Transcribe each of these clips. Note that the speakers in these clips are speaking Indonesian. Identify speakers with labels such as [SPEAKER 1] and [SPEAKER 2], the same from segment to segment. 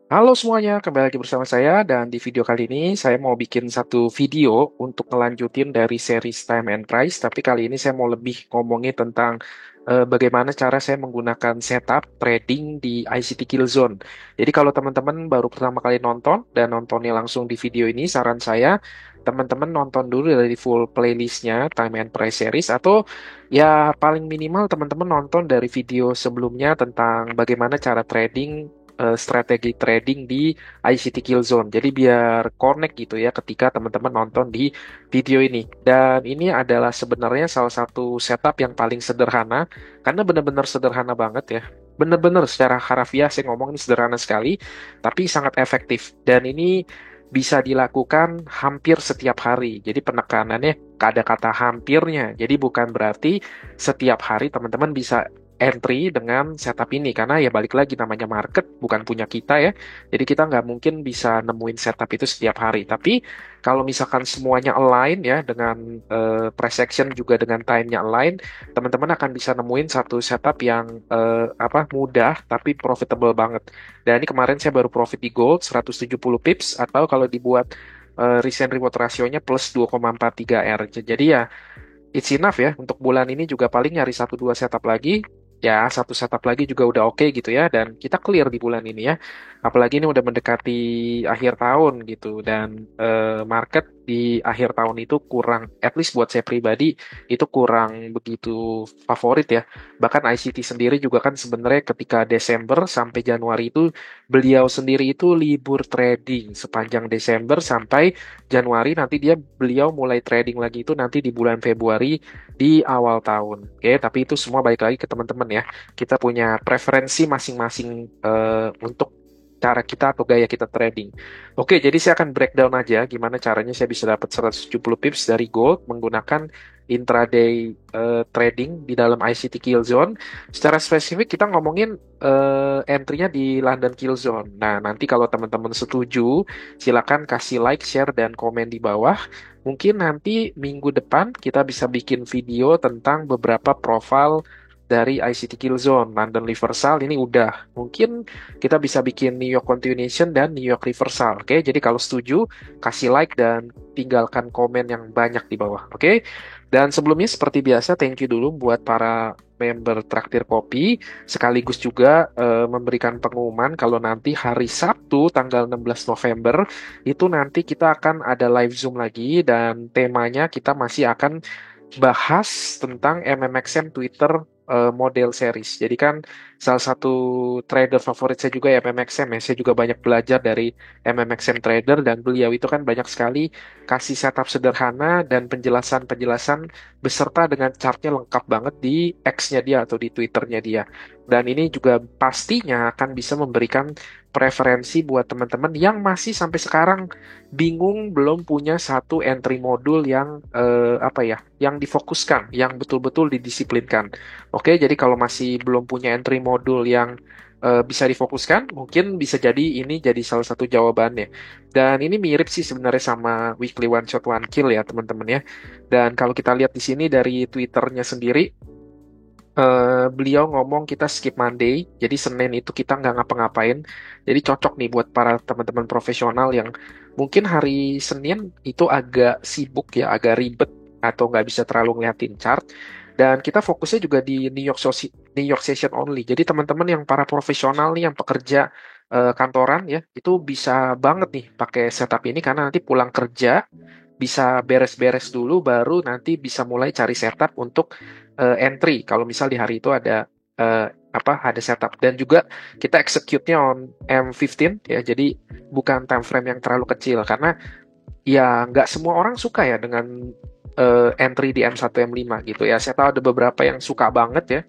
[SPEAKER 1] Halo semuanya, kembali lagi bersama saya dan di video kali ini saya mau bikin satu video untuk ngelanjutin dari series Time and Price, tapi kali ini saya mau lebih ngomongin tentang bagaimana cara saya menggunakan setup trading di ICT Killzone. Jadi kalau teman-teman baru pertama kali nonton dan nontonnya langsung di video ini, saran saya teman-teman nonton dulu dari full playlistnya Time and Price series atau ya paling minimal teman-teman nonton dari video sebelumnya tentang bagaimana cara trading strategi trading di ICT Killzone. Jadi biar connect gitu ya ketika teman-teman nonton di video ini. Dan ini adalah sebenarnya salah satu setup yang paling sederhana karena benar-benar sederhana banget ya. Benar-benar secara harafiah saya ngomong ini sederhana sekali, tapi sangat efektif. Dan ini bisa dilakukan hampir setiap hari. Jadi penekanannya ada kata hampirnya. Jadi bukan berarti setiap hari teman-teman bisa entry dengan setup ini karena ya balik lagi namanya market bukan punya kita ya, jadi kita nggak mungkin bisa nemuin setup itu setiap hari, tapi kalau misalkan semuanya align ya dengan price action juga dengan time-nya align, teman-teman akan bisa nemuin satu setup yang mudah tapi profitable banget. Dan ini kemarin saya baru profit di gold 170 pips atau kalau dibuat recent reward rasionya plus 2,43 R. Jadi ya it's enough ya untuk bulan ini juga paling nyari satu dua setup lagi, ya satu setup lagi juga udah oke gitu ya, dan kita clear di bulan ini ya, apalagi ini udah mendekati akhir tahun gitu, dan market di akhir tahun itu kurang, at least buat saya pribadi itu kurang begitu favorit ya. Bahkan ICT sendiri juga kan sebenarnya ketika Desember sampai Januari itu beliau sendiri itu libur trading sepanjang Desember sampai Januari, nanti beliau mulai trading lagi itu nanti di bulan Februari di awal tahun. Oke, tapi itu semua balik lagi ke teman-teman ya. Kita punya preferensi masing-masing untuk cara kita atau gaya kita trading. Oke, jadi saya akan breakdown aja gimana caranya saya bisa dapat 170 pips dari gold menggunakan intraday trading di dalam ICT Killzone. Secara spesifik kita ngomongin entry-nya di London Killzone. Nah, nanti kalau teman-teman setuju, silakan kasih like, share, dan komen di bawah. Mungkin nanti minggu depan kita bisa bikin video tentang beberapa profil dari ICT Killzone. London Reversal ini udah. Mungkin kita bisa bikin New York Continuation dan New York Reversal. Oke, jadi kalau setuju, kasih like dan tinggalkan komen yang banyak di bawah. Oke, dan sebelumnya seperti biasa, thank you dulu buat para member Traktir Kopi, sekaligus juga memberikan pengumuman kalau nanti hari Sabtu tanggal 16 November itu nanti kita akan ada live Zoom lagi, dan temanya kita masih akan bahas tentang MMXM Twitter model series. Jadi kan salah satu trader favorit saya juga ya MMXM ya. Saya juga banyak belajar dari MMXM trader, dan beliau itu kan banyak sekali kasih setup sederhana dan penjelasan-penjelasan beserta dengan chartnya lengkap banget di X-nya dia atau di Twitternya dia. Dan ini juga pastinya akan bisa memberikan preferensi buat teman-teman yang masih sampai sekarang bingung belum punya satu entry modul yang yang difokuskan, yang betul-betul didisiplinkan. Oke, jadi kalau masih belum punya entry modul yang bisa difokuskan, mungkin bisa jadi ini jadi salah satu jawabannya. Dan ini mirip sih sebenarnya sama weekly one shot one kill ya teman-teman ya. Dan kalau kita lihat di sini dari Twitternya sendiri, beliau ngomong kita skip Monday, jadi Senin itu kita nggak ngapa-ngapain. Jadi cocok nih buat para teman-teman profesional yang mungkin hari Senin itu agak sibuk ya, agak ribet atau nggak bisa terlalu ngeliatin chart. Dan kita fokusnya juga di New York Session only. Jadi teman-teman yang para profesional nih, yang pekerja kantoran ya, itu bisa banget nih pakai setup ini karena nanti pulang kerja bisa beres-beres dulu baru nanti bisa mulai cari setup untuk entry kalau misal di hari itu ada eh, ada setup, dan juga kita execute-nya on M15 ya, jadi bukan time frame yang terlalu kecil karena ya nggak semua orang suka ya dengan entry di M1 M5 gitu ya. Saya tahu ada beberapa yang suka banget ya,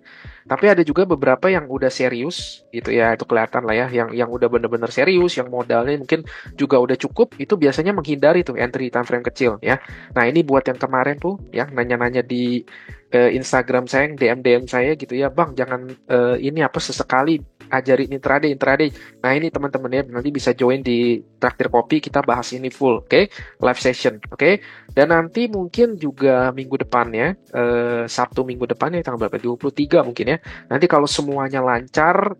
[SPEAKER 1] tapi ada juga beberapa yang udah serius gitu ya, itu kelihatan lah ya, yang udah bener-bener serius, yang modalnya mungkin juga udah cukup, itu biasanya menghindari tuh entry time frame kecil ya. Nah ini buat yang kemarin tuh yang nanya-nanya di Instagram saya, yang DM saya gitu ya, bang jangan ini apa sesekali ajarin intraday intraday. Nah ini teman-teman ya, nanti bisa join di Traktir Kopi, kita bahas ini full, oke? Live session, oke? Dan nanti mungkin juga minggu depannya, Sabtu minggu depannya tanggal berapa? 23 mungkin ya. Nanti kalau semuanya lancar,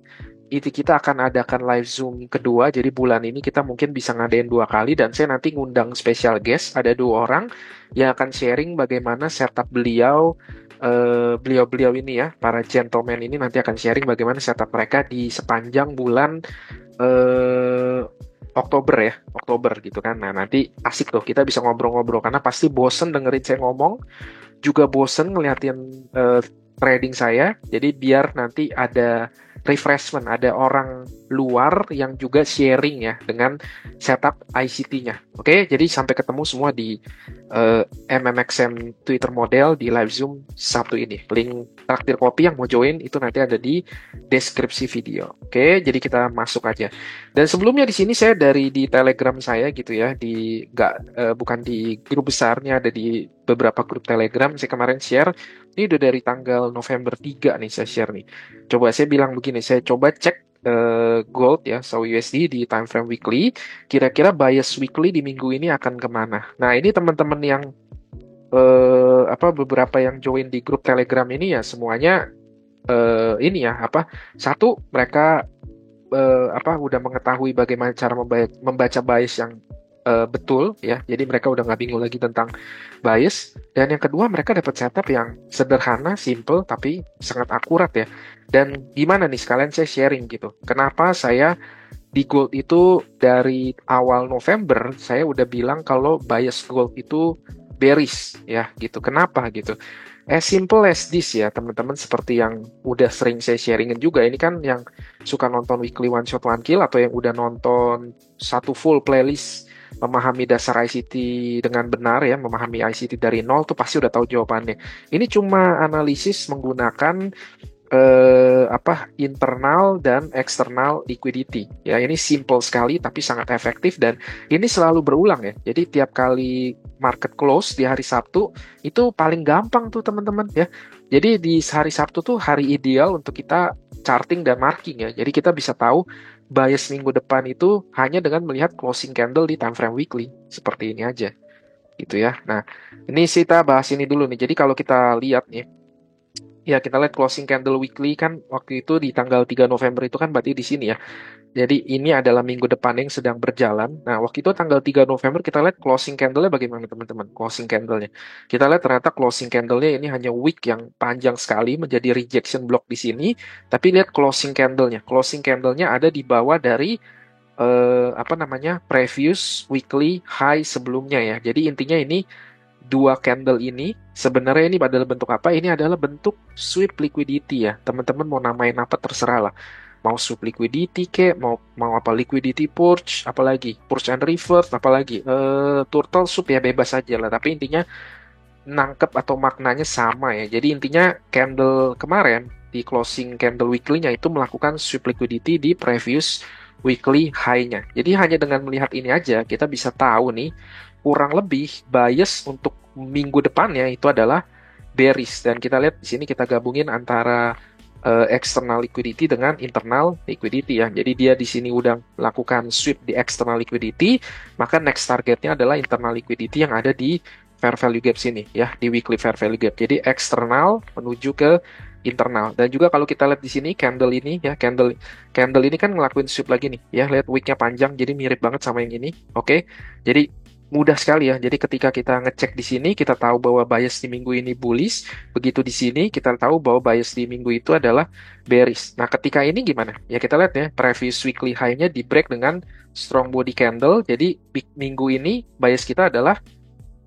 [SPEAKER 1] itu kita akan adakan live Zoom kedua. Jadi bulan ini kita mungkin bisa ngadain 2 kali dan saya nanti ngundang special guest, ada 2 orang yang akan sharing bagaimana setup beliau-beliau ini ya, para gentleman ini nanti akan sharing bagaimana setup mereka di sepanjang bulan eh, Oktober ya, Oktober gitu kan. Nah, nanti asik tuh kita bisa ngobrol-ngobrol karena pasti bosen dengerin saya ngomong, juga bosen ngeliatin eh, trading saya. Jadi biar nanti ada refreshment, ada orang luar yang juga sharing ya dengan setup ICT-nya. Oke, jadi sampai ketemu semua di MMXM Twitter model di live Zoom Sabtu ini. Link traktir kopi yang mau join itu nanti ada di deskripsi video. Oke, jadi kita masuk aja. Dan sebelumnya di sini saya di Telegram saya gitu ya, bukan di grup besarnya, ada di beberapa grup Telegram. Saya kemarin share, ini udah dari tanggal November 3 nih saya share nih. Coba saya bilang begini, saya coba cek gold ya, so USD di time frame weekly, kira-kira bias weekly di minggu ini akan kemana. Nah ini teman-teman yang beberapa yang join di grup Telegram ini ya semuanya ini ya satu mereka udah mengetahui bagaimana cara membaca bias yang betul ya. Jadi mereka udah nggak bingung lagi tentang bias. Dan yang kedua mereka dapat setup yang sederhana, simple tapi sangat akurat ya. Dan gimana nih sekalian saya sharing gitu. Kenapa saya di gold itu dari awal November saya udah bilang kalau bias gold itu bearish ya gitu. Kenapa gitu? As simple as this ya teman-teman, seperti yang udah sering saya sharingin juga. Ini kan yang suka nonton weekly one shot one kill atau yang udah nonton satu full playlist memahami dasar ICT dengan benar ya, memahami ICT dari nol tuh pasti udah tahu jawabannya. Ini cuma analisis menggunakan internal dan external liquidity ya. Ini simple sekali tapi sangat efektif dan ini selalu berulang ya. Jadi tiap kali market close di hari Sabtu itu paling gampang tuh teman-teman ya. Jadi di hari Sabtu tuh hari ideal untuk kita charting dan marking ya. Jadi kita bisa tahu bias minggu depan itu hanya dengan melihat closing candle di time frame weekly seperti ini aja gitu ya. Nah, ini kita bahas ini dulu nih. Jadi kalau kita lihat nih, ya kita lihat closing candle weekly kan waktu itu di tanggal 3 November itu kan berarti di sini ya. Jadi ini adalah minggu depan yang sedang berjalan. Nah, waktu itu tanggal 3 November kita lihat closing candle-nya bagaimana teman-teman? Closing candle-nya. Kita lihat ternyata closing candle-nya ini hanya wick yang panjang sekali menjadi rejection block di sini. Tapi lihat closing candle-nya. Closing candle-nya ada di bawah dari previous weekly high sebelumnya ya. Jadi intinya ini dua candle ini sebenarnya ini adalah bentuk apa? Ini adalah bentuk sweep liquidity ya. Teman-teman mau namain apa terserah lah. Mau sweep liquidity mau apa liquidity purge, apalagi purge and reverse, apalagi turtle soup ya bebas aja lah. Tapi intinya nangkep atau maknanya sama ya. Jadi intinya candle kemarin di closing candle weekly-nya itu melakukan sweep liquidity di previous weekly high-nya. Jadi hanya dengan melihat ini aja kita bisa tahu nih kurang lebih bias untuk minggu depannya itu adalah bearish. Dan kita lihat di sini kita gabungin antara external liquidity dengan internal liquidity ya. Jadi dia di sini udah melakukan sweep di external liquidity, maka next targetnya adalah internal liquidity yang ada di fair value gap sini ya, di weekly fair value gap. Jadi eksternal menuju ke internal. Dan juga kalau kita lihat di sini candle ini ya, candle ini kan ngelakuin sweep lagi nih ya. Lihat wicknya panjang jadi mirip banget sama yang ini. Oke. Jadi mudah sekali ya. Jadi ketika kita ngecek di sini kita tahu bahwa bias di minggu ini bullish. Begitu di sini kita tahu bahwa bias di minggu itu adalah bearish. Nah, ketika ini gimana? Ya kita lihat ya, previous weekly high-nya di break dengan strong body candle. Jadi minggu ini bias kita adalah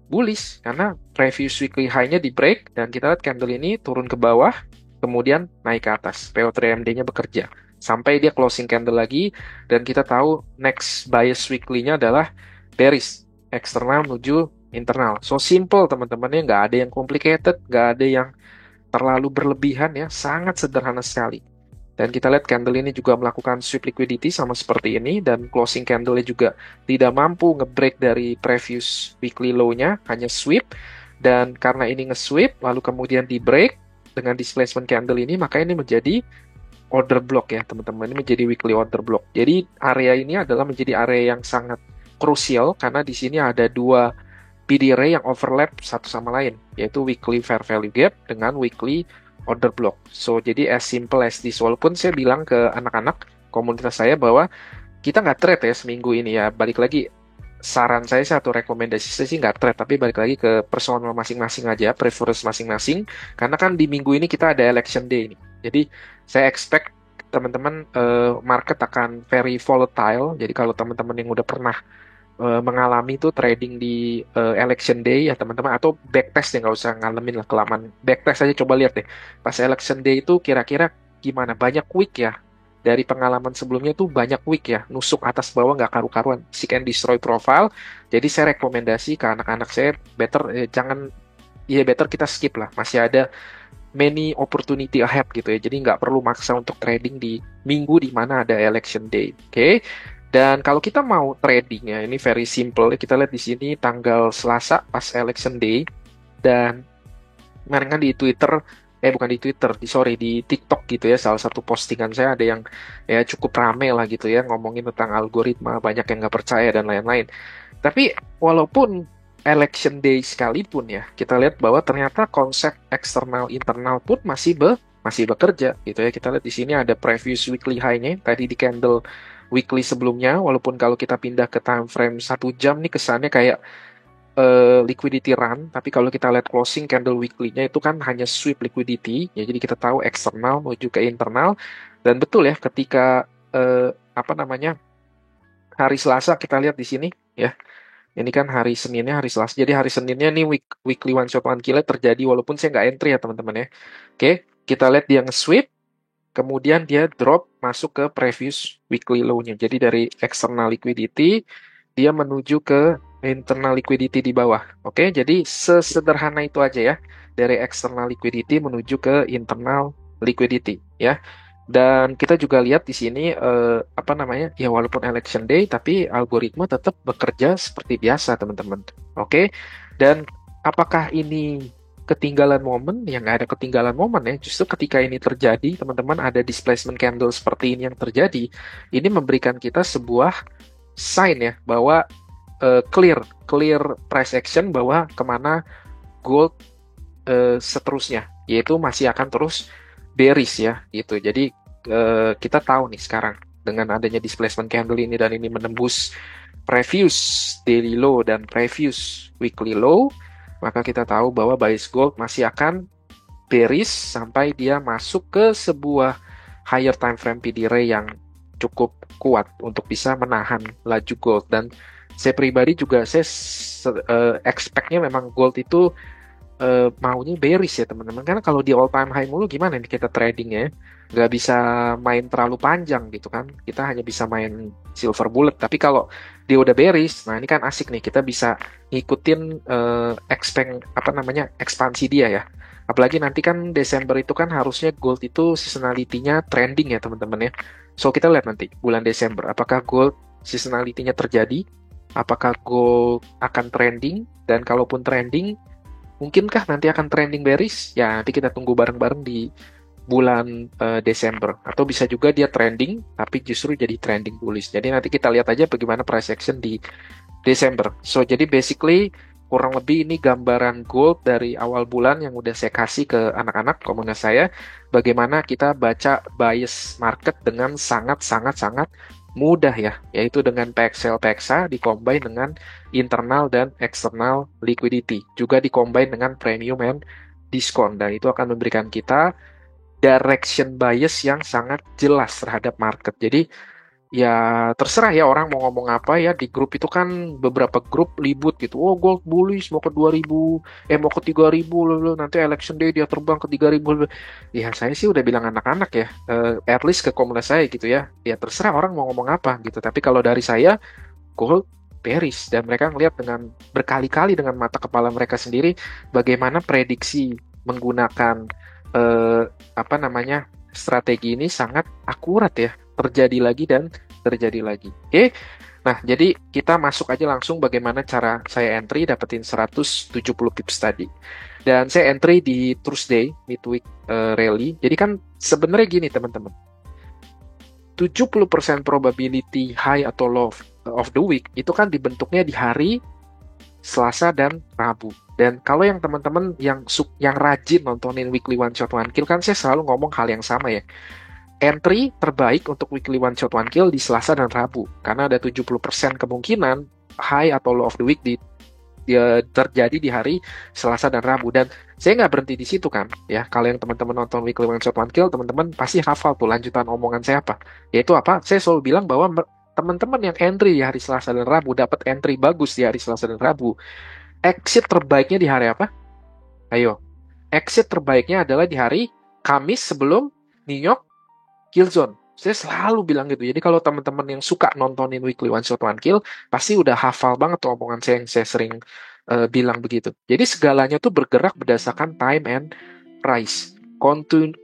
[SPEAKER 1] bullish karena previous weekly high-nya di break dan kita lihat candle ini turun ke bawah kemudian naik ke atas. PO3MD-nya bekerja sampai dia closing candle lagi dan kita tahu next bias weekly-nya adalah bearish, eksternal menuju internal. So simple teman-teman ya, nggak ada yang complicated, nggak ada yang terlalu berlebihan ya, sangat sederhana sekali. Dan kita lihat candle ini juga melakukan sweep liquidity sama seperti ini dan closing candle-nya juga tidak mampu nge-break dari previous weekly low-nya, hanya sweep. Dan karena ini nge-sweep lalu kemudian di-break dengan displacement candle ini, maka ini menjadi order block ya teman-teman. Ini menjadi weekly order block. Jadi area ini adalah menjadi area yang sangat krusial karena di sini ada dua PD array yang overlap satu sama lain, yaitu weekly fair value gap dengan weekly order block. So, jadi as simple as this. Walaupun saya bilang ke anak-anak komunitas saya bahwa kita nggak trade ya seminggu ini ya. Balik lagi, saran saya sih atau rekomendasi saya sih nggak trade, tapi balik lagi ke personal masing-masing aja, preference masing-masing. Karena kan di minggu ini kita ada election day ini. Jadi saya expect teman-teman market akan very volatile. Jadi kalau teman-teman yang udah pernah mengalami tuh trading di election day ya teman-teman, atau backtest ya, nggak usah ngalamin lah kelamaan, backtest aja, coba lihat deh pas election day itu kira-kira gimana, banyak week ya, dari pengalaman sebelumnya tuh banyak week ya, nusuk atas bawah nggak karu-karuan, seek and destroy profile. Jadi saya rekomendasi ke anak-anak saya better jangan, ya better kita skip lah, masih ada many opportunity ahead gitu ya. Jadi nggak perlu maksa untuk trading di minggu di mana ada election day. Oke. Dan kalau kita mau trading ya, ini very simple. Kita lihat di sini tanggal Selasa pas election day, dan kemarin kan di Twitter, bukan di Twitter, sorry, di TikTok gitu ya, salah satu postingan saya ada yang ya cukup rame lah gitu ya, ngomongin tentang algoritma, banyak yang nggak percaya dan lain-lain. Tapi walaupun election day sekalipun ya, kita lihat bahwa ternyata konsep eksternal internal pun masih bekerja gitu ya. Kita lihat di sini ada previous weekly high-nya tadi di candle weekly sebelumnya, walaupun kalau kita pindah ke time frame 1 jam nih kesannya kayak liquidity run, tapi kalau kita lihat closing candle weekly-nya itu kan hanya sweep liquidity, ya jadi kita tahu eksternal menuju ke internal. Dan betul ya, ketika apa namanya, hari Selasa kita lihat di sini ya, ini kan hari Seninnya hari Selasa, jadi hari Seninnya nih weekly one shot one kill terjadi, walaupun saya nggak entry ya teman-teman ya. Oke, kita lihat dia nge-sweep, kemudian dia drop masuk ke previous weekly low-nya. Jadi dari external liquidity dia menuju ke internal liquidity di bawah. Oke, jadi sesederhana itu aja ya. Dari external liquidity menuju ke internal liquidity ya. Dan kita juga lihat di sini apa namanya? Ya walaupun election day tapi algoritma tetap bekerja seperti biasa, teman-teman. Oke. Dan apakah ini ketinggalan momen? Ya nggak ada ketinggalan momen ya. Justru ketika ini terjadi, teman-teman, ada displacement candle seperti ini yang terjadi, ini memberikan kita sebuah sign ya bahwa clear price action, bahwa kemana gold seterusnya, yaitu masih akan terus bearish ya gitu. Jadi kita tahu nih sekarang dengan adanya displacement candle ini dan ini menembus previous daily low dan previous weekly low, maka kita tahu bahwa bias gold masih akan bearish sampai dia masuk ke sebuah higher time frame PDR yang cukup kuat untuk bisa menahan laju gold. Dan saya pribadi juga saya expect-nya memang gold itu maunya bearish ya teman-teman, karena kalau di all time high mulu gimana nih kita tradingnya, nggak bisa main terlalu panjang gitu kan, kita hanya bisa main silver bullet. Tapi kalau dia udah bearish, nah ini kan asik nih, kita bisa ngikutin apa namanya, ekspansi dia ya. Apalagi nanti kan Desember itu kan harusnya gold itu seasonality-nya trending ya teman-teman ya. So kita lihat nanti bulan Desember apakah gold seasonality-nya terjadi, apakah gold akan trending, dan kalaupun trending, mungkinkah nanti akan trending bearish? Ya, nanti kita tunggu bareng-bareng di bulan Desember. Atau bisa juga dia trending, tapi justru jadi trending bullish. Jadi nanti kita lihat aja bagaimana price action di Desember. So, jadi basically kurang lebih ini gambaran gold dari awal bulan yang udah saya kasih ke anak-anak komunitas saya. Bagaimana kita baca bias market dengan sangat-sangat-sangat mudah ya, yaitu dengan PXL PXA dikombin dengan internal dan external liquidity, juga dikombin dengan premium and diskon, dan itu akan memberikan kita direction bias yang sangat jelas terhadap market. Jadi ya terserah ya orang mau ngomong apa ya, di grup itu kan beberapa grup libut gitu. Oh, gold bullish mau ke 2000, mau ke 3000 loh, nanti election day dia terbang ke 3000. Ya saya sih udah bilang anak-anak ya, at least ke komunitas saya gitu ya. Ya terserah orang mau ngomong apa gitu. Tapi kalau dari saya, gold bearish, dan mereka ngelihat dengan berkali-kali dengan mata kepala mereka sendiri bagaimana prediksi menggunakan apa namanya, strategi ini sangat akurat ya, terjadi lagi dan terjadi lagi. Oke. Nah, jadi kita masuk aja langsung bagaimana cara saya entry dapetin 170 pips tadi. Dan saya entry di Thursday midweek rally. Jadi kan sebenarnya gini teman-teman, 70% probability high atau low of the week itu kan dibentuknya di hari Selasa dan Rabu. Dan kalau yang teman-teman yang rajin nontonin weekly one shot one kill, kan saya selalu ngomong hal yang sama ya. Entry terbaik untuk weekly one shot one kill di Selasa dan Rabu, karena ada 70% kemungkinan high atau low of the week dia terjadi di hari Selasa dan Rabu. Dan saya nggak berhenti di situ kan ya. Kalau yang teman-teman nonton weekly one shot one kill, teman-teman pasti hafal tuh lanjutan omongan saya apa, yaitu apa, saya selalu bilang bahwa teman-teman yang entry di hari Selasa dan Rabu dapat entry bagus di hari Selasa dan Rabu, exit terbaiknya di hari apa? Ayo, exit terbaiknya adalah di hari Kamis sebelum New York Killzone. Saya selalu bilang gitu. Jadi kalau teman-teman yang suka nontonin weekly one shot one kill, pasti udah hafal banget tuh omongan saya yang saya sering bilang begitu. Jadi segalanya tuh bergerak berdasarkan time and price.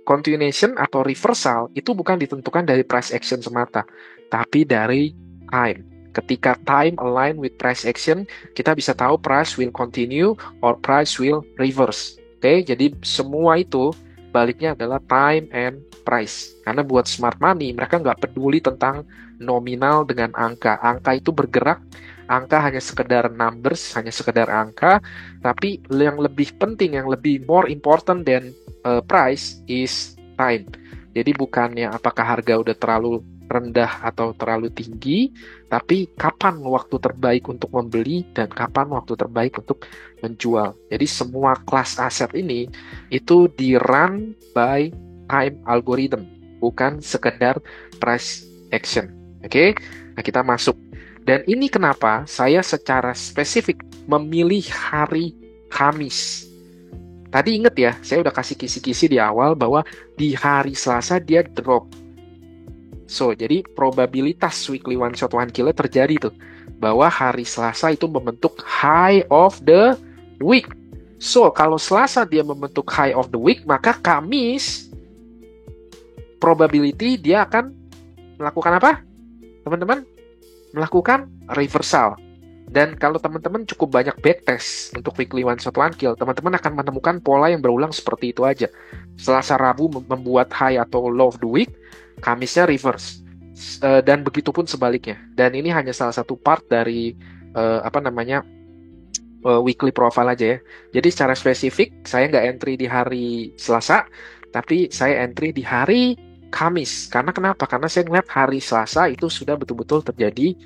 [SPEAKER 1] Continuation atau reversal itu bukan ditentukan dari price action semata, tapi dari time. Ketika time align with price action, kita bisa tahu price will continue or price will reverse. Oke, jadi semua itu baliknya adalah time and price. Karena buat smart money, mereka nggak peduli tentang nominal dengan angka. Angka itu bergerak, angka hanya sekedar numbers, hanya sekedar angka, tapi yang lebih penting, yang lebih more important than price is time. Jadi bukannya apakah harga udah terlalu rendah atau terlalu tinggi, tapi kapan waktu terbaik untuk membeli dan kapan waktu terbaik untuk menjual. Jadi semua kelas aset ini itu di run by time algorithm, bukan sekedar price action. Oke? Nah, kita masuk. Dan ini kenapa saya secara spesifik memilih hari Kamis. Tadi inget ya, saya udah kasih kisi-kisi di awal bahwa di hari Selasa dia drop. So, jadi probabilitas weekly one shot one kill terjadi tuh, bahwa hari Selasa itu membentuk high of the week. So, kalau Selasa dia membentuk high of the week, maka Kamis probability dia akan melakukan apa? Teman-teman, melakukan reversal. Dan kalau teman-teman cukup banyak backtest untuk weekly one shot one kill, teman-teman akan menemukan pola yang berulang seperti itu aja. Selasa Rabu membuat high atau low of the week, Kamisnya reverse. Dan begitu pun sebaliknya. Dan ini hanya salah satu part dari weekly profile aja ya. Jadi secara spesifik saya nggak entry di hari Selasa, tapi saya entry di hari Kamis. Karena kenapa? Karena saya ngeliat hari Selasa itu sudah betul-betul terjadi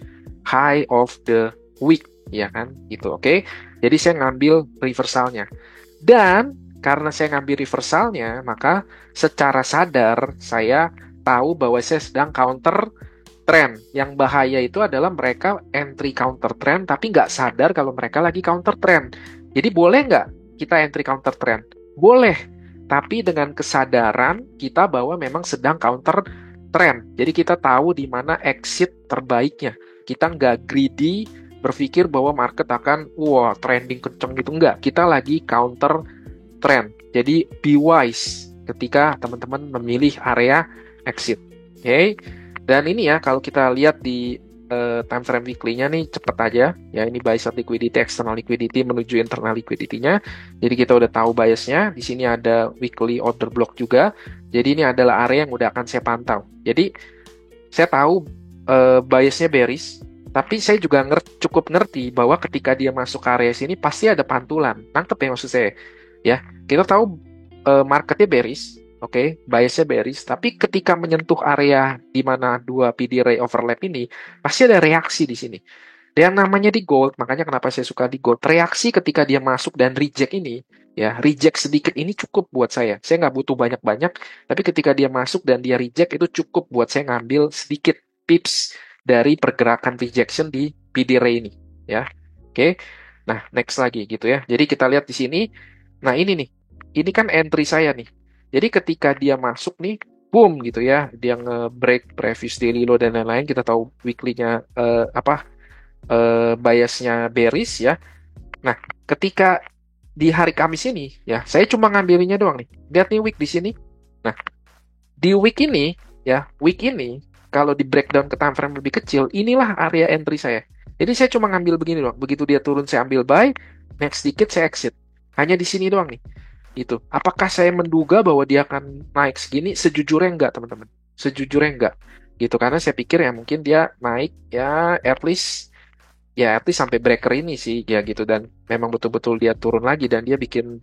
[SPEAKER 1] high of the week, ya kan? Itu oke. Jadi saya ngambil reversalnya. Dan karena saya ngambil reversalnya, maka secara sadar saya tahu bahwa saya sedang counter trend. Yang bahaya itu adalah mereka entry counter trend tapi nggak sadar kalau mereka lagi counter trend. Jadi boleh nggak kita entry counter trend? Boleh, tapi dengan kesadaran kita bahwa memang sedang counter trend. Jadi kita tahu di mana exit terbaiknya. Kita nggak greedy berpikir bahwa market akan trending kenceng gitu. Nggak, kita lagi counter trend. Jadi be wise ketika teman-teman memilih area exit. Oke. Dan ini ya, kalau kita lihat di time frame weekly-nya nih cepet aja. Ya, ini buy side liquidity, external liquidity menuju internal liquidity-nya. Jadi kita udah tahu bias-nya. Di sini ada weekly order block juga. Jadi ini adalah area yang udah akan saya pantau. Jadi saya tahu bias-nya bearish, tapi saya juga cukup ngerti bahwa ketika dia masuk ke area sini pasti ada pantulan. Nangkep ya maksud saya? Ya, kita tahu marketnya bearish. Oke, biasnya bearish, tapi ketika menyentuh area di mana dua PD ray overlap ini, pasti ada reaksi di sini. Dan namanya di gold, makanya kenapa saya suka di gold, reaksi ketika dia masuk dan reject ini, ya, reject sedikit ini cukup buat saya. Saya nggak butuh banyak-banyak, tapi ketika dia masuk dan dia reject itu cukup buat saya ngambil sedikit tips dari pergerakan rejection di PD ray ini, ya. Oke, nah next lagi gitu ya. Jadi kita lihat di sini, nah ini kan entry saya nih. Jadi ketika dia masuk nih, boom gitu ya, dia nge-break previous daily low dan lain-lain. Kita tahu weekly-nya biasnya bearish ya. Nah, ketika di hari Kamis ini ya, saya cuma ngambilnya doang nih. Lihat nih week di sini. Nah, di week ini ya, week ini kalau di breakdown ke time frame lebih kecil, inilah area entry saya. Jadi saya cuma ngambil begini doang. Begitu dia turun saya ambil buy, next sedikit saya exit. Hanya di sini doang nih. Itu. Apakah saya menduga bahwa dia akan naik segini? Sejujurnya enggak, teman-teman. Sejujurnya enggak. Gitu. Karena saya pikir ya mungkin dia naik ya at least ya at least sampai breaker ini sih ya gitu, dan memang betul-betul dia turun lagi dan dia bikin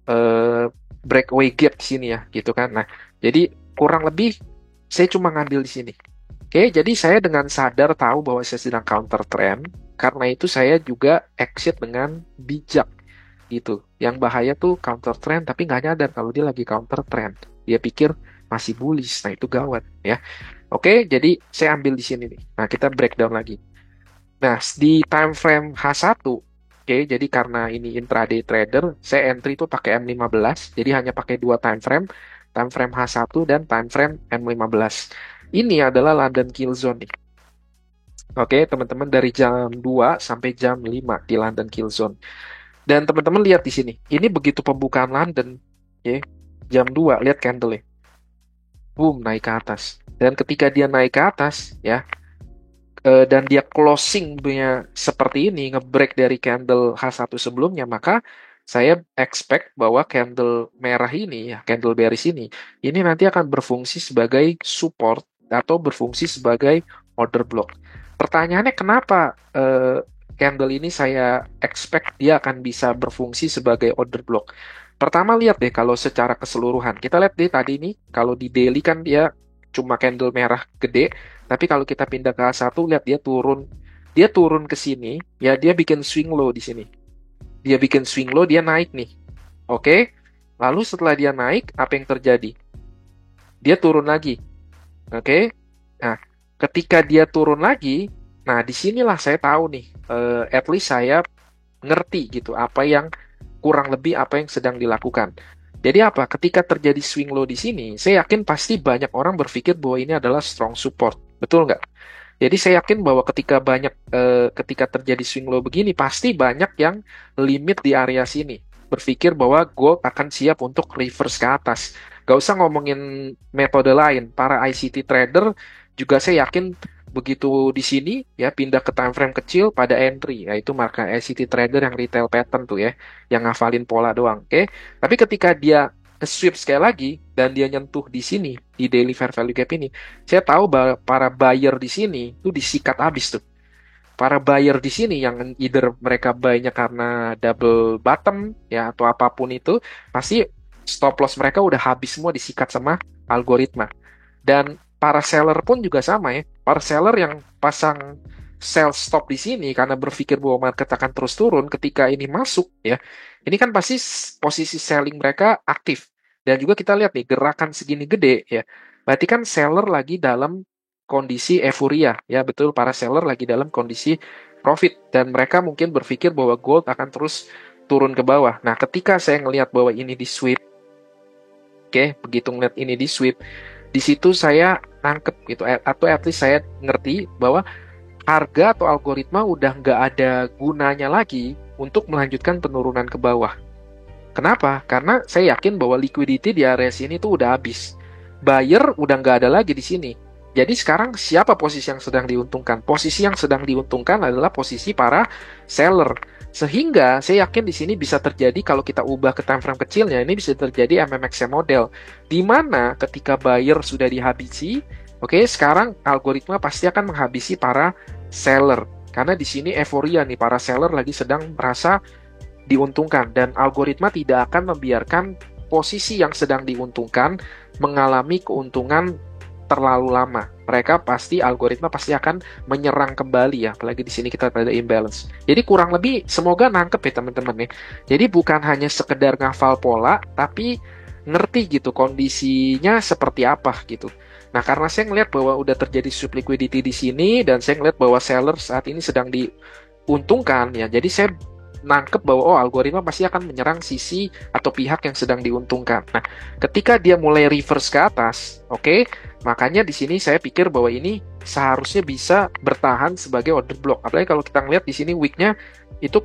[SPEAKER 1] eh, breakaway gap di sini ya gitu kan. Nah, jadi kurang lebih saya cuma ngambil di sini. Oke, jadi saya dengan sadar tahu bahwa saya sedang counter trend, karena itu saya juga exit dengan bijak gitu. Yang bahaya tuh counter trend tapi nggak nyadar kalau dia lagi counter trend. Dia pikir masih bullish, nah itu gawat ya. Oke, jadi saya ambil di sini nih. Nah, kita breakdown lagi. Nah, di time frame H1, oke, jadi karena ini intraday trader, saya entry itu pakai M15, jadi hanya pakai dua time frame H1 dan time frame M15. Ini adalah London Kill Zone nih. Oke, teman-teman, dari jam 2 sampai jam 5 di London Kill Zone. Dan teman-teman lihat di sini, ini begitu pembukaan London, ya, jam 2 lihat candle ya, boom, naik ke atas. Dan ketika dia naik ke atas, ya, dan dia closing punya seperti ini, ngebreak dari candle H1 sebelumnya, maka saya expect bahwa candle merah ini, ya, candle bearish ini nanti akan berfungsi sebagai support atau berfungsi sebagai order block. Pertanyaannya kenapa candle ini saya expect dia akan bisa berfungsi sebagai order block? Pertama lihat deh kalau secara keseluruhan. Kita lihat deh tadi nih, kalau di daily kan dia cuma candle merah gede, tapi kalau kita pindah ke A1, lihat dia turun ke sini, ya dia bikin swing low di sini. Dia bikin swing low, dia naik nih. Oke? Lalu setelah dia naik, apa yang terjadi? Dia turun lagi. Oke? Nah, ketika dia turun lagi, nah disinilah saya tahu nih, at least saya ngerti gitu apa yang kurang lebih apa yang sedang dilakukan. Jadi apa? Ketika terjadi swing low di sini, saya yakin pasti banyak orang berpikir bahwa ini adalah strong support. Betul nggak? Jadi saya yakin bahwa ketika terjadi swing low begini pasti banyak yang limit di area sini. Berpikir bahwa gold akan siap untuk reverse ke atas. Gak usah ngomongin metode lain. Para ICT trader juga saya yakin begitu di sini ya pindah ke time frame kecil pada entry, yaitu marka ICT trader yang retail pattern tuh ya, yang ngafalin pola doang. Oke. Tapi ketika dia ke sweep sekali lagi dan dia nyentuh di sini di daily fair value gap ini, saya tahu bahwa para buyer di sini tuh disikat habis tuh. Para buyer di sini yang either mereka buy-nya karena double bottom ya atau apapun itu, pasti stop loss mereka udah habis semua disikat sama algoritma. Dan para seller pun juga sama ya. Para seller yang pasang sell stop di sini karena berpikir bahwa market akan terus turun ketika ini masuk ya. Ini kan pasti posisi selling mereka aktif. Dan juga kita lihat nih gerakan segini gede ya. Berarti kan seller lagi dalam kondisi euforia ya, betul, para seller lagi dalam kondisi profit dan mereka mungkin berpikir bahwa gold akan terus turun ke bawah. Nah, ketika saya ngelihat bahwa ini di sweep, oke, begitu ngeliat ini di sweep, di situ saya nangkep gitu, atau at least saya ngerti bahwa harga atau algoritma udah nggak ada gunanya lagi untuk melanjutkan penurunan ke bawah. Kenapa? Karena saya yakin bahwa liquidity di area sini tuh udah habis. Buyer udah nggak ada lagi di sini. Jadi sekarang siapa posisi yang sedang diuntungkan? Posisi yang sedang diuntungkan adalah posisi para seller. Sehingga saya yakin di sini bisa terjadi kalau kita ubah ke time frame kecilnya, ini bisa terjadi MMXM model. Di mana ketika buyer sudah dihabisi, oke, sekarang algoritma pasti akan menghabisi para seller. Karena di sini euforia nih, para seller lagi sedang merasa diuntungkan dan algoritma tidak akan membiarkan posisi yang sedang diuntungkan mengalami keuntungan terlalu lama. Algoritma pasti akan menyerang kembali ya, apalagi di sini kita ada imbalance. Jadi kurang lebih semoga nangkep ya teman-teman nih. Jadi bukan hanya sekedar ngafal pola, tapi ngerti gitu kondisinya seperti apa gitu. Nah, karena saya ngelihat bahwa udah terjadi sub liquidity di sini dan saya ngelihat bahwa seller saat ini sedang diuntungkan ya. Jadi saya nangkep bahwa algoritma pasti akan menyerang sisi atau pihak yang sedang diuntungkan. Nah, ketika dia mulai reverse ke atas, oke, makanya di sini saya pikir bahwa ini seharusnya bisa bertahan sebagai order block. Apalagi kalau kita ngelihat di sini wick-nya itu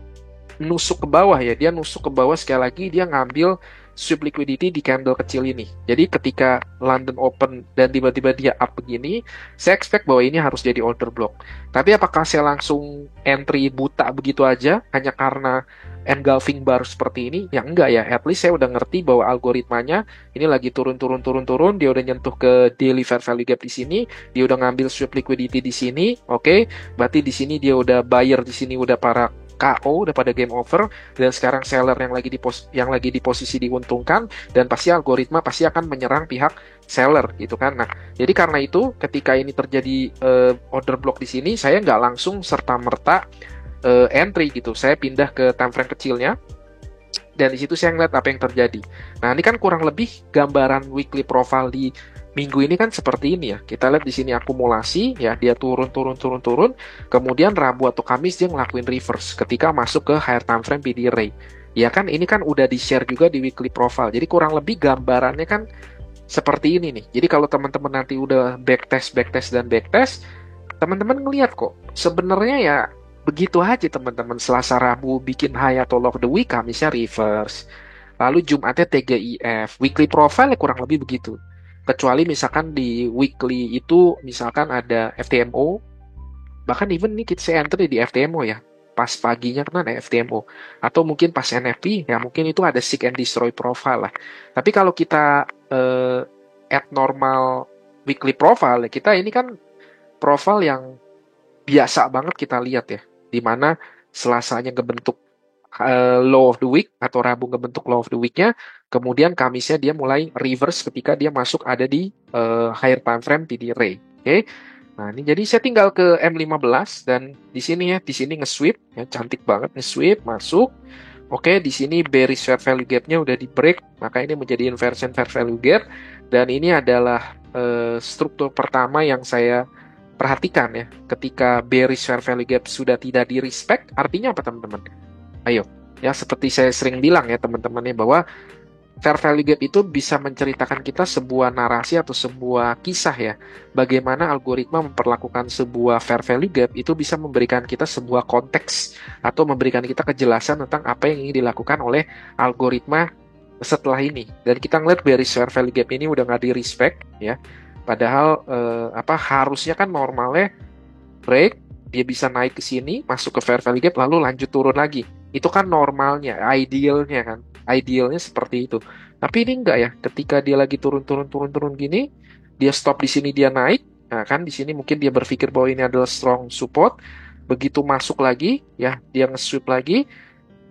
[SPEAKER 1] nusuk ke bawah ya, dia nusuk ke bawah sekali lagi, dia ngambil sweep liquidity di candle kecil ini. Jadi ketika London open dan tiba-tiba dia up begini, saya expect bahwa ini harus jadi order block. Tapi apakah saya langsung entry buta begitu aja hanya karena engulfing bar seperti ini, ya enggak ya. At least saya udah ngerti bahwa algoritmanya ini lagi turun, dia udah nyentuh ke daily fair value gap di sini, dia udah ngambil sweep liquidity di sini, oke. Berarti di sini dia udah buyer di sini udah para KO, udah pada game over, dan sekarang seller yang lagi di posisi diuntungkan, dan pasti algoritma pasti akan menyerang pihak seller gitu kan. Nah, jadi karena itu ketika ini terjadi order block di sini, saya nggak langsung serta merta entry gitu. Saya pindah ke time frame kecilnya, dan di situ saya ngeliat apa yang terjadi. Nah, ini kan kurang lebih gambaran weekly profile di minggu ini kan seperti ini ya. Kita lihat di sini akumulasi ya, dia turun. Kemudian Rabu atau Kamis dia ngelakuin reverse ketika masuk ke higher time frame PD array. Ya kan, ini kan udah di-share juga di weekly profile. Jadi kurang lebih gambarannya kan seperti ini nih. Jadi kalau teman-teman nanti udah backtest, teman-teman ngelihat kok. Sebenarnya ya begitu aja teman-teman. Selasa Rabu bikin high atau low of the week, Kamisnya reverse. Lalu Jumatnya TGIF. Weekly profile ya kurang lebih begitu. Kecuali misalkan di weekly itu misalkan ada FTMO. Bahkan even nih saya enter di FTMO ya. Pas paginya kan ada FTMO. Atau mungkin pas NFP, ya mungkin itu ada seek and destroy profile lah. Tapi kalau kita add normal weekly profile, ya kita ini kan profile yang biasa banget kita lihat ya, di mana Selasanya ngebentuk low of the week atau Rabu ngebentuk low of the week-nya, kemudian Kamisnya dia mulai reverse ketika dia masuk ada di higher time frame PD array. Oke. Nah, ini jadi saya tinggal ke M15 dan di sini ya, di sini nge-sweep ya, cantik banget nge-sweep masuk. Oke, di sini bearish fair value gap-nya udah di break, maka ini menjadi inversion fair value gap, dan ini adalah struktur pertama yang saya perhatikan ya. Ketika bearish fair value gap sudah tidak di respect, artinya apa teman-teman? Ayo, ya seperti saya sering bilang ya teman-teman ya, bahwa fair value gap itu bisa menceritakan kita sebuah narasi atau sebuah kisah ya. Bagaimana algoritma memperlakukan sebuah fair value gap itu bisa memberikan kita sebuah konteks atau memberikan kita kejelasan tentang apa yang ingin dilakukan oleh algoritma setelah ini. Dan kita ngeliat bearish fair value gap ini udah nggak di respect ya. Padahal harusnya kan normalnya break, dia bisa naik ke sini, masuk ke fair value gap, lalu lanjut turun lagi. Itu kan normalnya, idealnya kan. Idealnya seperti itu. Tapi ini enggak ya. Ketika dia lagi turun gini, dia stop di sini, dia naik. Nah, kan di sini mungkin dia berpikir bahwa ini adalah strong support. Begitu masuk lagi, ya, dia nge-sweep lagi.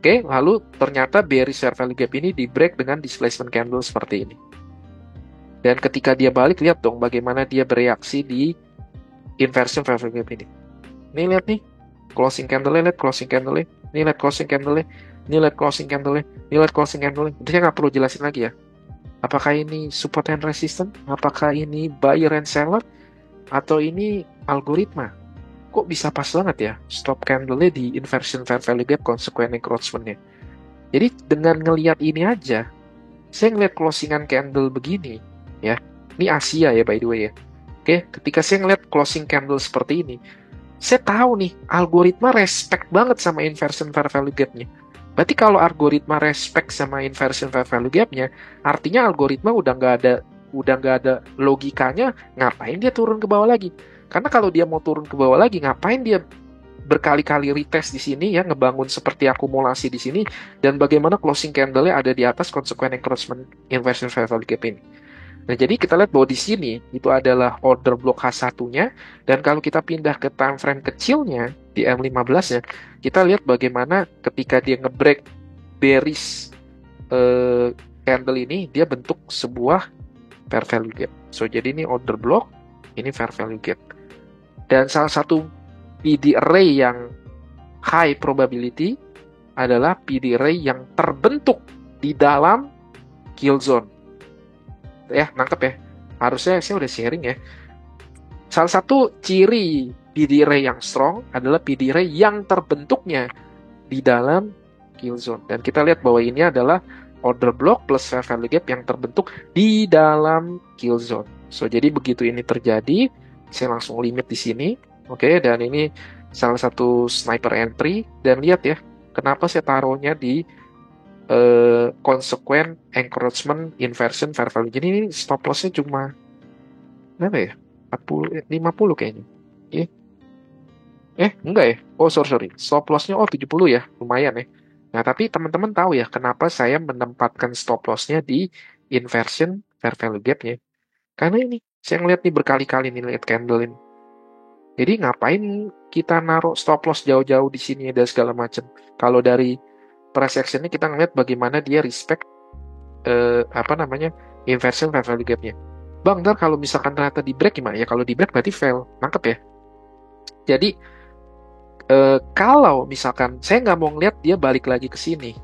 [SPEAKER 1] Oke, lalu ternyata bearish fair value gap ini di break dengan displacement candle seperti ini. Dan ketika dia balik, lihat dong bagaimana dia bereaksi di inversion fair value gap ini. Ini lihat nih, closing candle, lihat closing candle, ini lihat closing candle, ini lihat closing candle, ini lihat closing candle. Itu saya nggak perlu jelasin lagi ya. Apakah ini support and resistance? Apakah ini buyer and seller? Atau ini algoritma? Kok bisa pas banget ya stop candle-nya di inversion fair value gap consequent encroachment-nya. Jadi dengan ngelihat ini aja, saya ngelihat closingan candle begini, ya. Ini Asia ya by the way ya. Oke, ketika saya ngelihat closing candle seperti ini, saya tahu nih, algoritma respect banget sama inversion fair value gap-nya. Berarti kalau algoritma respect sama inversion fair value gap-nya, artinya algoritma udah nggak ada logikanya, ngapain dia turun ke bawah lagi? Karena kalau dia mau turun ke bawah lagi, ngapain dia berkali-kali retest di sini ya, ngebangun seperti akumulasi di sini, dan bagaimana closing candle-nya ada di atas consequent encroachment inversion fair value gap ini. Nah, jadi kita lihat bahwa di sini itu adalah order block H1-nya, dan kalau kita pindah ke time frame kecilnya di M15-nya, kita lihat bagaimana ketika dia ngebreak bearish candle ini, dia bentuk sebuah fair value gap. So, jadi ini order block, ini fair value gap. Dan salah satu PD array yang high probability adalah PD array yang terbentuk di dalam kill zone. Ya, nangkep ya. Harusnya saya udah sharing ya. Salah satu ciri PD array yang strong adalah PD array yang terbentuknya di dalam kill zone. Dan kita lihat bahwa ini adalah order block plus fair value gap yang terbentuk di dalam kill zone. So, jadi begitu ini terjadi, saya langsung limit di sini. Oke, dan ini salah satu sniper entry. Dan lihat ya, kenapa saya taruhnya di consequent encroachment inversion fair value. Jadi ini stop loss-nya cuma berapa ya? 40, 50 kayaknya. Enggak ya? Oh, sorry. Stop loss-nya 70 ya. Lumayan ya. Nah, tapi teman-teman tahu ya kenapa saya menempatkan stop loss-nya di inversion fair value gap-nya. Karena ini, saya ngeliat nih berkali-kali nih lihat candle ini. Jadi ngapain kita naruh stop loss jauh-jauh di sini dan segala macam. Kalau dari price action-nya kita ngeliat bagaimana dia respect inversion fair value gap-nya. Bang, ntar kalau misalkan ternyata di break gimana? Ya kalau di break berarti fail, nangkep ya. Jadi kalau misalkan saya nggak mau ngeliat dia balik lagi ke sini,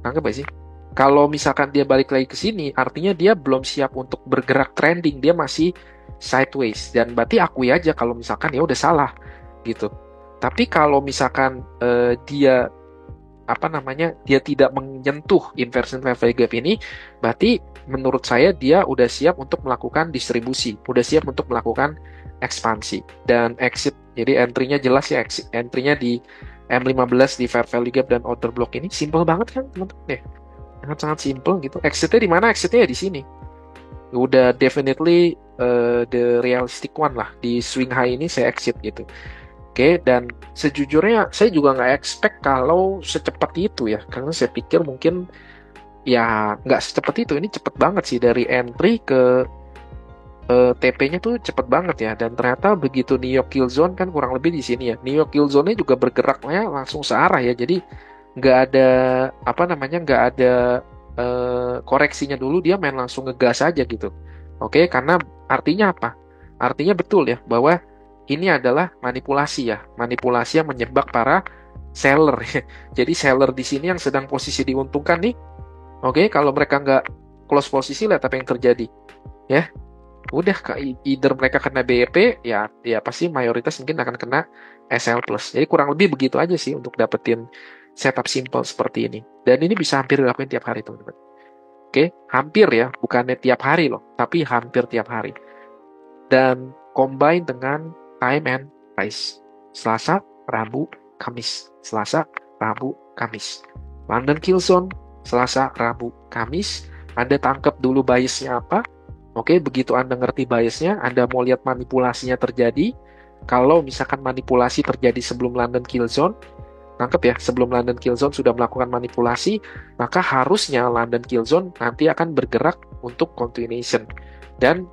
[SPEAKER 1] nangkep gak sih? Kalau misalkan dia balik lagi ke sini, artinya dia belum siap untuk bergerak trending, dia masih sideways. Dan berarti akui aja kalau misalkan ya udah salah gitu. Tapi kalau misalkan dia dia tidak menyentuh inversion fair value gap ini, berarti menurut saya dia udah siap untuk melakukan distribusi, udah siap untuk melakukan ekspansi dan exit. Jadi entry-nya jelas ya, exit entry-nya di M15 di fair value gap dan order block ini simple banget kan teman-teman ya. Sangat-sangat simple gitu. Exitnya di mana? Exitnya ya di sini. Udah definitely the realistic one lah. Di swing high ini saya exit gitu. Oke, dan sejujurnya saya juga nggak expect kalau secepat itu ya. Karena saya pikir mungkin ya nggak secepat itu. Ini cepet banget sih dari entry ke TP-nya tuh cepet banget ya. Dan ternyata begitu New York Kill Zone kan kurang lebih di sini ya. New York Kill Zone-nya juga bergeraknya langsung searah ya. Jadi nggak ada nggak ada koreksinya dulu, dia main langsung ngegas aja gitu. Oke, karena artinya apa? Artinya betul ya bahwa ini adalah manipulasi ya, manipulasi yang menyebab para seller. Jadi seller di sini yang sedang posisi diuntungkan nih, oke, kalau mereka nggak close posisi, lihat apa yang terjadi, ya. Udah, either mereka kena BEP, ya pasti mayoritas mungkin akan kena SL plus. Jadi kurang lebih begitu aja sih untuk dapetin setup simple seperti ini. Dan ini bisa hampir dilakukan tiap hari, teman-teman. Oke, hampir ya, bukannya tiap hari loh, tapi hampir tiap hari. Dan combine dengan time and price. Selasa, Rabu, Kamis. Selasa, Rabu, Kamis. London Kill Zone, Selasa, Rabu, Kamis. Anda tangkap dulu biasnya apa. Oke, begitu Anda ngerti biasnya, Anda mau lihat manipulasinya terjadi. Kalau misalkan manipulasi terjadi sebelum London Kill Zone, nangkep ya, sebelum London Kill Zone sudah melakukan manipulasi, maka harusnya London Kill Zone nanti akan bergerak untuk continuation. Dan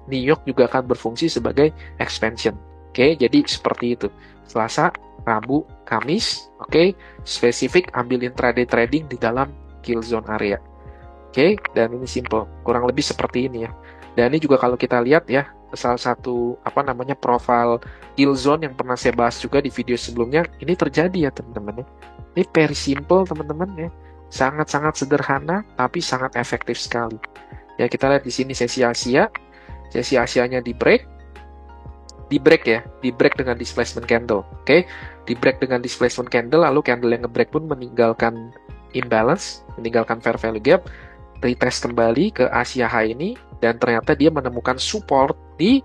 [SPEAKER 1] New York juga akan berfungsi sebagai expansion. Oke, jadi seperti itu. Selasa, Rabu, Kamis, oke, spesifik ambil intraday trading di dalam kill zone area. Oke, dan ini simple, kurang lebih seperti ini ya. Dan ini juga kalau kita lihat ya, salah satu profile kill zone yang pernah saya bahas juga di video sebelumnya, ini terjadi ya teman-teman ya. Ini very simple teman-teman ya. Sangat-sangat sederhana tapi sangat efektif sekali. Ya, kita lihat di sini sesi Asia. Sesi Asianya di break ya, di break dengan displacement candle. Oke, di break dengan displacement candle, lalu candle yang nge-break pun meninggalkan imbalance, meninggalkan fair value gap, retest kembali ke Asia high ini, dan ternyata dia menemukan support di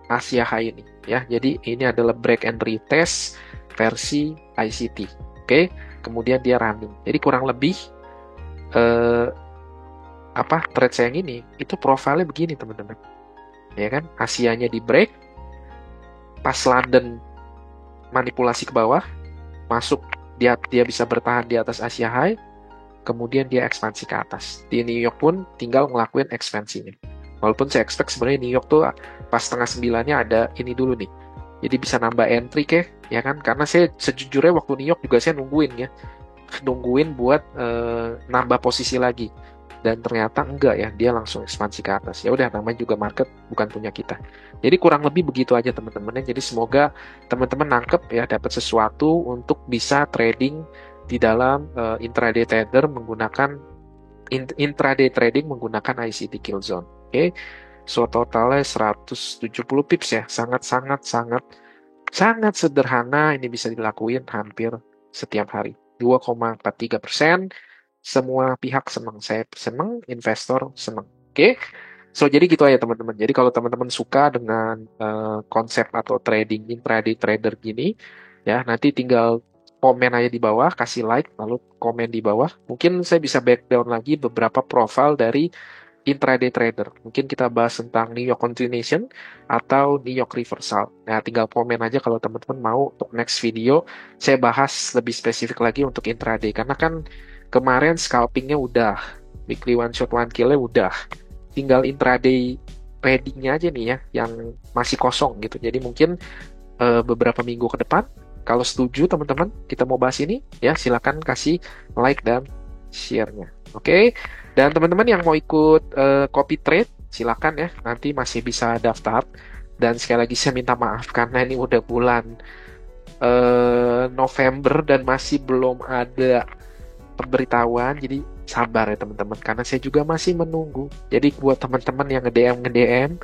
[SPEAKER 1] Asia high ini. Ya, jadi ini adalah break and retest versi ICT. Oke, kemudian dia running. Jadi kurang lebih trade saya yang ini itu profilnya begini teman-teman, ya kan? Asianya di break, pas London manipulasi ke bawah, masuk dia bisa bertahan di atas Asia high, kemudian dia ekspansi ke atas. Di New York pun tinggal ngelakuin ekspansinya. Walaupun saya expect sebenarnya New York tuh pas setengah 9-nya ada ini dulu nih, jadi bisa nambah entry ya kan? Karena saya sejujurnya waktu New York juga saya nungguin buat nambah posisi lagi. Dan ternyata enggak ya, dia langsung ekspansi ke atas. Ya udah, namanya juga market bukan punya kita. Jadi kurang lebih begitu aja teman-teman. Jadi semoga teman-teman nangkep ya, dapat sesuatu untuk bisa trading di dalam intraday trading menggunakan ICT Kill Zone. Oke. So totalnya 170 pips ya. Sangat sederhana, ini bisa dilakuin hampir setiap hari. 2,43%. Semua pihak senang, saya senang, investor senang. Oke, so jadi gitu aja teman-teman. Jadi kalau teman-teman suka dengan konsep atau trading intraday trader gini, ya nanti tinggal komen aja di bawah, kasih like, lalu komen di bawah. Mungkin saya bisa breakdown lagi beberapa profil dari intraday trader. Mungkin kita bahas tentang New York Continuation atau New York Reversal. Nah, tinggal komen aja kalau teman-teman mau untuk next video saya bahas lebih spesifik lagi untuk intraday. Karena kan kemarin scalpingnya udah, weekly one shot one kill-nya udah. Tinggal intraday tradingnya aja nih ya, yang masih kosong gitu. Jadi mungkin beberapa minggu ke depan, kalau setuju teman-teman, kita mau bahas ini, ya silakan kasih like dan share-nya. Oke, dan teman-teman yang mau ikut copy trade, silakan ya, nanti masih bisa daftar. Dan sekali lagi saya minta maaf karena ini udah bulan November dan masih belum ada pemberitahuan, jadi sabar ya teman-teman, karena saya juga masih menunggu. Jadi buat teman-teman yang nge-DM,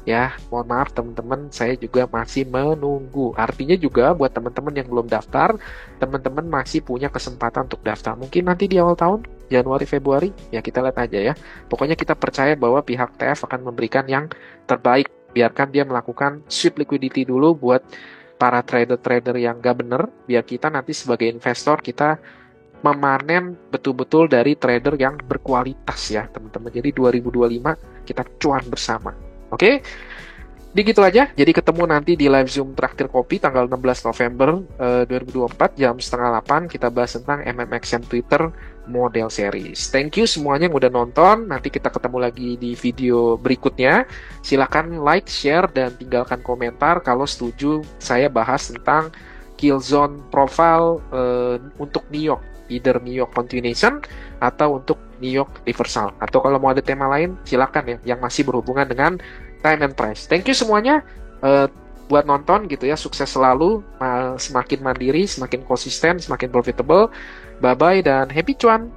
[SPEAKER 1] ya, mohon maaf teman-teman, saya juga masih menunggu. Artinya juga buat teman-teman yang belum daftar, teman-teman masih punya kesempatan untuk daftar. Mungkin nanti di awal tahun, Januari, Februari, ya kita lihat aja ya. Pokoknya kita percaya bahwa pihak TF akan memberikan yang terbaik. Biarkan dia melakukan sweep liquidity dulu buat para trader-trader yang gak bener, biar kita nanti sebagai investor, kita memanen betul-betul dari trader yang berkualitas ya teman-teman. Jadi 2025 kita cuan bersama. Oke, begitu aja. Jadi ketemu nanti di live Zoom Traktir Kopi tanggal 16 November 2024 jam setengah 8. Kita bahas tentang MMXM Twitter model series. Thank you semuanya yang udah nonton. Nanti kita ketemu lagi di video berikutnya. Silakan like, share, dan tinggalkan komentar kalau setuju saya bahas tentang kill zone profile untuk New York. Either New York Continuation atau untuk New York Reversal. Atau kalau mau ada tema lain, silakan ya, yang masih berhubungan dengan time and price. Thank you semuanya buat nonton gitu ya. Sukses selalu, semakin mandiri, semakin konsisten, semakin profitable. Bye-bye dan happy cuan!